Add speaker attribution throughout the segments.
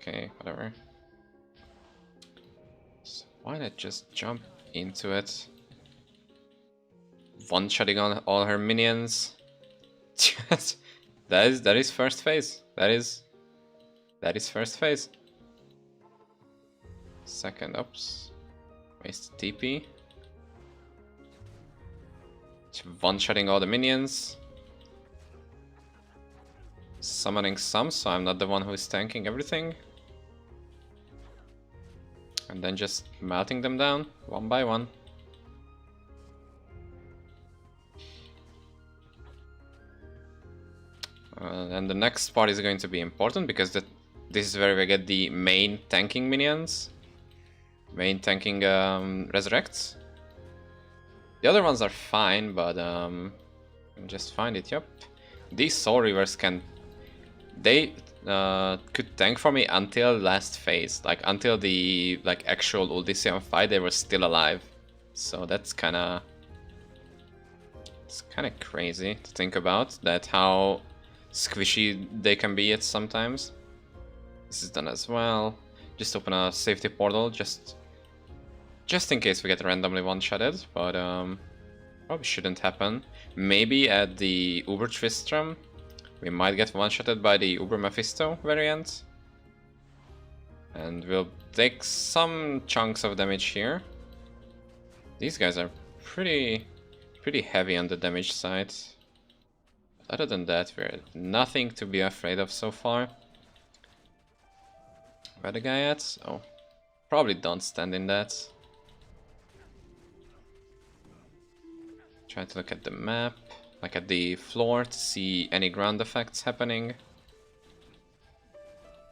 Speaker 1: Okay, whatever. So why not just jump into it? One-shotting on all her minions. that is first phase. That is first phase. Second, oops. Waste TP. One-shotting all the minions. Summoning some, so I'm not the one who is tanking everything. And then just melting them down, one by one. And the next part is going to be important, because this is where we get the main tanking minions. Main tanking resurrects. The other ones are fine, but just find it, yep. These Soul Reavers can... They could tank for me until last phase. Like, until the actual Uldyssian fight, they were still alive. So that's kinda... It's kinda crazy to think about, that how squishy they can be at sometimes. This is done as well. Just open a safety portal, just in case we get randomly one-shotted, but probably shouldn't happen. Maybe at the Uber Tristram, we might get one-shotted by the Uber Mephisto variant. And we'll take some chunks of damage here. These guys are pretty heavy on the damage side. Other than that, we're nothing to be afraid of so far. Where the guy at? Oh, probably don't stand in that. Try to look at the map, like at the floor, to see any ground effects happening.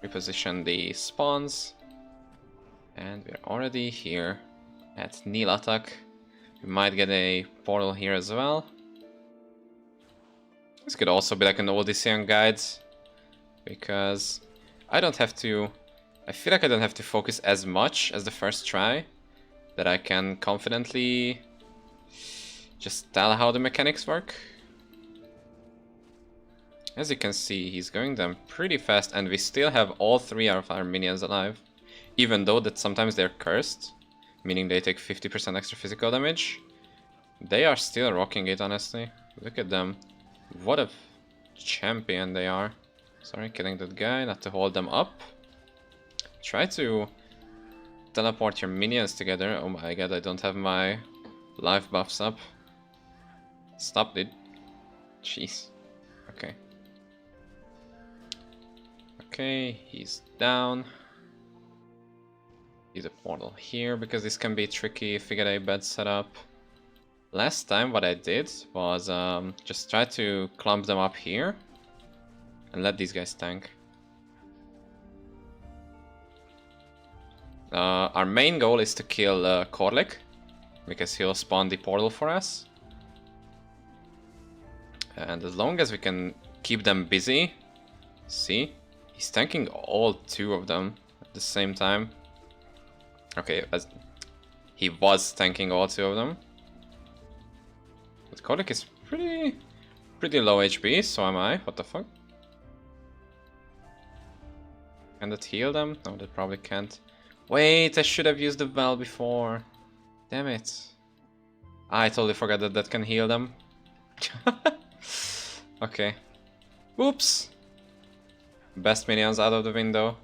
Speaker 1: Reposition the spawns. And we're already here at Nilatak. We might get a portal here as well. This could also be like an Uldyssian guide, because I don't have to... I feel like I don't have to focus as much as the first try, that I can confidently just tell how the mechanics work. As you can see, he's going down pretty fast, and we still have all three of our minions alive, even though that sometimes they're cursed, meaning they take 50% extra physical damage. They are still rocking it, honestly. Look at them. What a champion they are. Sorry, killing that guy, not to hold them up. Try to teleport your minions together. Oh my god, I don't have my life buffs up. Stop, dude. Jeez. Okay. Okay, he's down. Use a portal here, because this can be tricky if we get a bad setup. Last time what I did was just try to clump them up here and let these guys tank. Our main goal is to kill Korlik, because he'll spawn the portal for us. And as long as we can keep them busy... See? He's tanking all two of them at the same time. Okay, he was tanking all two of them. But Korlik is pretty low HP, so am I. What the fuck? Can that heal them? No, that probably can't. Wait, I should have used the Val before. Damn it. I totally forgot that that can heal them. Okay. Whoops! Best minions out of the window.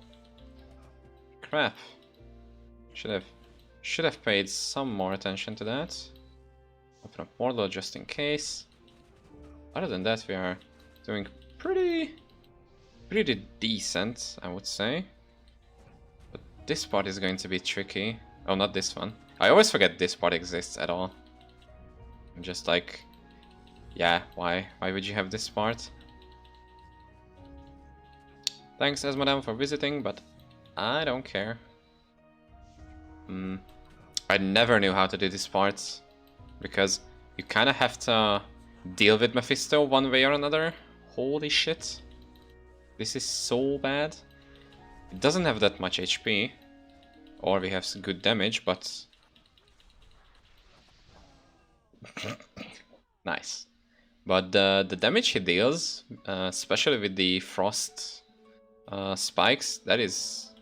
Speaker 1: Crap. Should have paid some more attention to that. Open a portal just in case. Other than that, we are doing pretty decent, I would say. But this part is going to be tricky. Oh, not this one. I always forget this part exists at all. I'm just like, yeah, why would you have this part? Thanks, Esmadam, for visiting, but I don't care. I never knew how to do these parts, because you kind of have to deal with Mephisto one way or another. Holy shit. This is so bad. It doesn't have that much HP, or we have some good damage, but... Nice. But the damage he deals, especially with the frost spikes, that is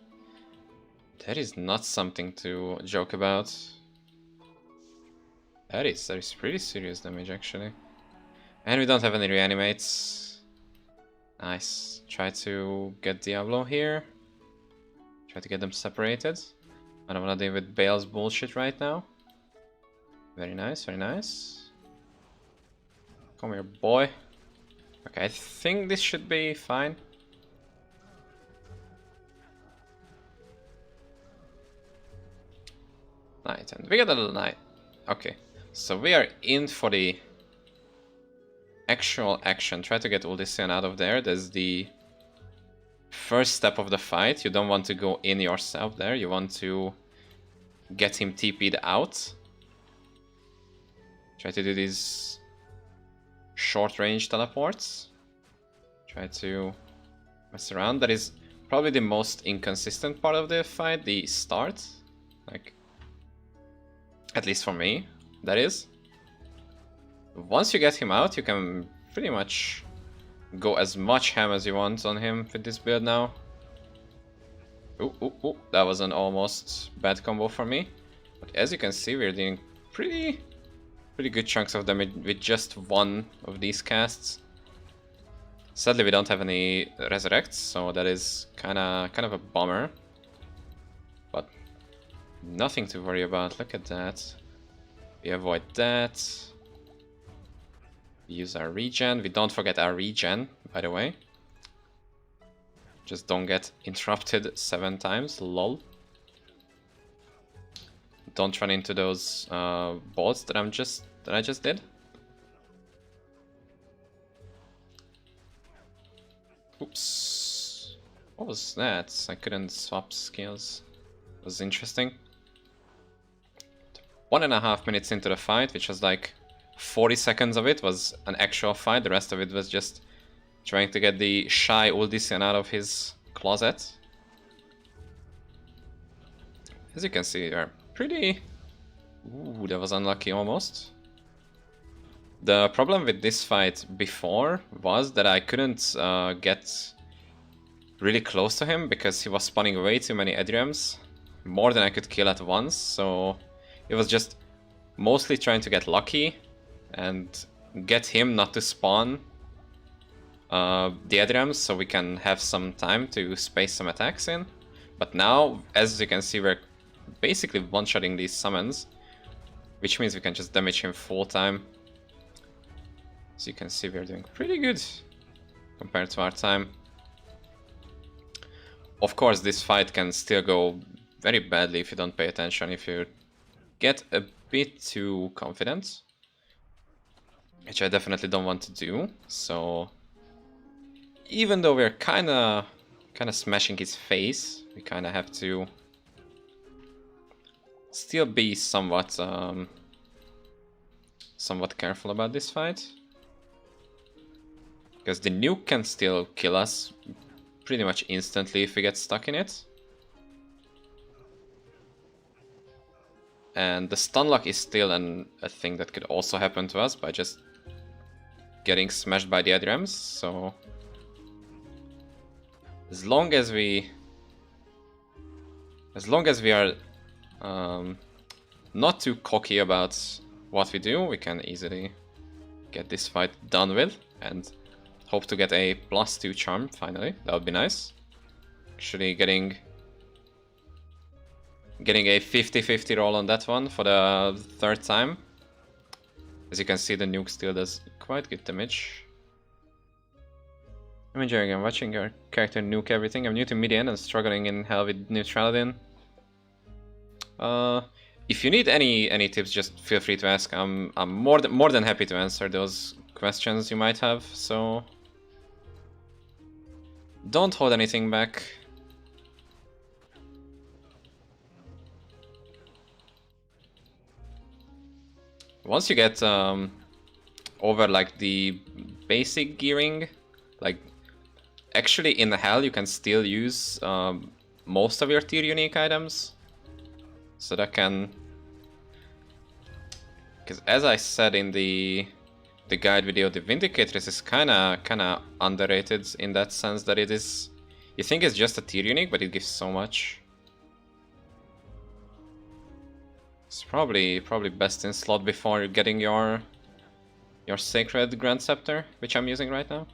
Speaker 1: That is not something to joke about. That is pretty serious damage, actually. And we don't have any reanimates. Nice. Try to get Diablo here. Try to get them separated. I don't want to deal with Bale's bullshit right now. Very nice, very nice. Come here, boy. Okay, I think this should be fine. Knight, and we got a little knight. Okay, so we are in for the actual action. Try to get Uldyssian out of there. That's the first step of the fight. You don't want to go in yourself there. You want to get him TP'd out. Try to do these short range teleports. Try to mess around. That is probably the most inconsistent part of the fight, the start. Like, at least for me, that is. Once you get him out, you can pretty much go as much ham as you want on him with this build now. Ooh, that was an almost bad combo for me. But as you can see, we're doing pretty good chunks of damage with just one of these casts. Sadly, we don't have any resurrects, so that is kind of a bummer. But nothing to worry about. Look at that. We avoid that. We use our regen. We don't forget our regen, by the way. Just don't get interrupted 7 times, lol. Don't run into those bolts that I just did. Oops. What was that? I couldn't swap skills. It was interesting. 1.5 minutes into the fight, which was like 40 seconds of it was an actual fight. The rest of it was just trying to get the shy Uldyssian out of his closet. As you can see, we are pretty... Ooh, that was unlucky almost. The problem with this fight before was that I couldn't get really close to him because he was spawning way too many Edriums, more than I could kill at once, so it was just mostly trying to get lucky and get him not to spawn the Edriums so we can have some time to space some attacks in. But now, as you can see, we're basically one-shotting these summons, which means we can just damage him full time. So you can see we're doing pretty good compared to our time. Of course, this fight can still go very badly if you don't pay attention, if you get a bit too confident, which I definitely don't want to do. So even though we're kind of smashing his face, we kind of have to still be somewhat careful about this fight. Because the nuke can still kill us pretty much instantly if we get stuck in it. And the stunlock is still a thing that could also happen to us by just getting smashed by the Edriums. So as long as we are not too cocky about what we do, we can easily get this fight done with and hope to get a +2 charm finally. That would be nice. Actually getting a 50-50 roll on that one for the 3rd time. As you can see, the nuke still does quite good damage. I'm enjoying it. I'm watching your character nuke everything. I'm new to Minion and struggling in hell with Neutrality. If you need any tips, just feel free to ask. I'm more than happy to answer those questions you might have. So don't hold anything back. Once you get over like the basic gearing, like actually in hell you can still use most of your tier unique items. So that can, because as I said in the guide video, the Vindicatress is kinda underrated in that sense that it is, you think it's just a tier unique, but it gives so much. It's probably best in slot before getting your Sacred Grand Scepter, which I'm using right now.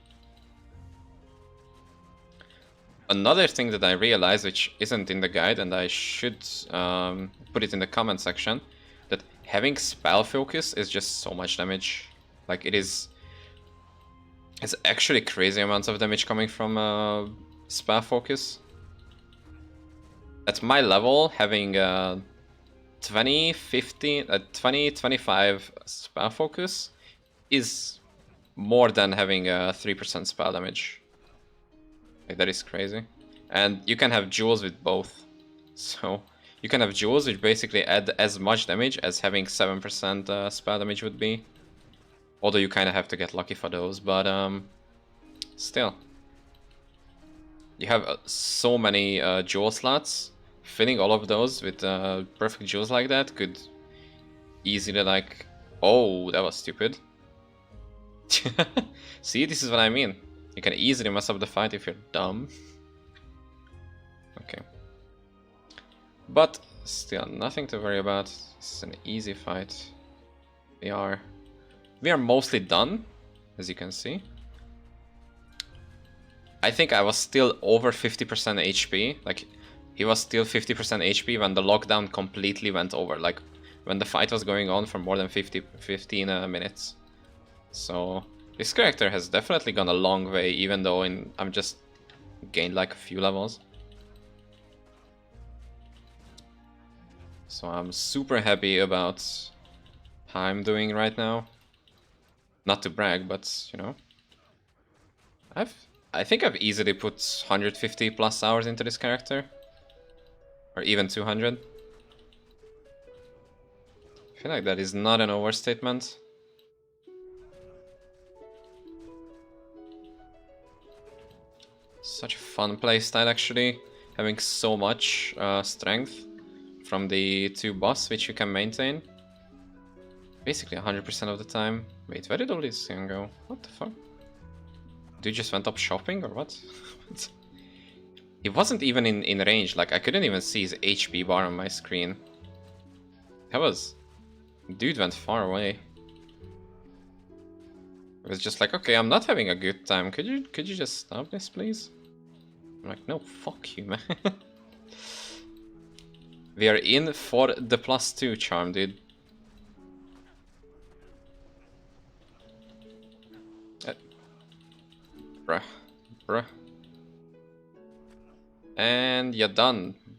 Speaker 1: Another thing that I realized, which isn't in the guide, and I should put it in the comment section, that having Spell Focus is just so much damage. Like, it's actually crazy amounts of damage coming from Spell Focus. At my level, having 20, 15, 20, 25 Spell Focus is more than having 3% spell damage. Like, that is crazy. And you can have jewels with both. So you can have jewels which basically add as much damage as having 7% spell damage would be. Although you kind of have to get lucky for those, but still. You have so many jewel slots. Filling all of those with perfect jewels like that could easily, like... Oh, that was stupid. See, this is what I mean. You can easily mess up the fight if you're dumb. Okay. But still, nothing to worry about. This is an easy fight. We are mostly done, as you can see. I think I was still over 50% HP. Like, he was still 50% HP when the lockdown completely went over. Like, when the fight was going on for more than 15 minutes. So this character has definitely gone a long way, even though I'm just gained like a few levels. So I'm super happy about how I'm doing right now. Not to brag, but you know, I think I've easily put 150 plus hours into this character, or even 200. I feel like that is not an overstatement. Such a fun playstyle, actually, having so much strength from the 2 boss, which you can maintain. Basically 100% of the time. Wait, where did Uldyssian go? What the fuck? Dude just went up shopping, or what? He wasn't even in range, like I couldn't even see his HP bar on my screen. That was... Dude went far away. It was just like, okay, I'm not having a good time. Could you just stop this, please? I'm like, no, fuck you, man. We are in for the +2 charm, dude. Bruh. And you're done.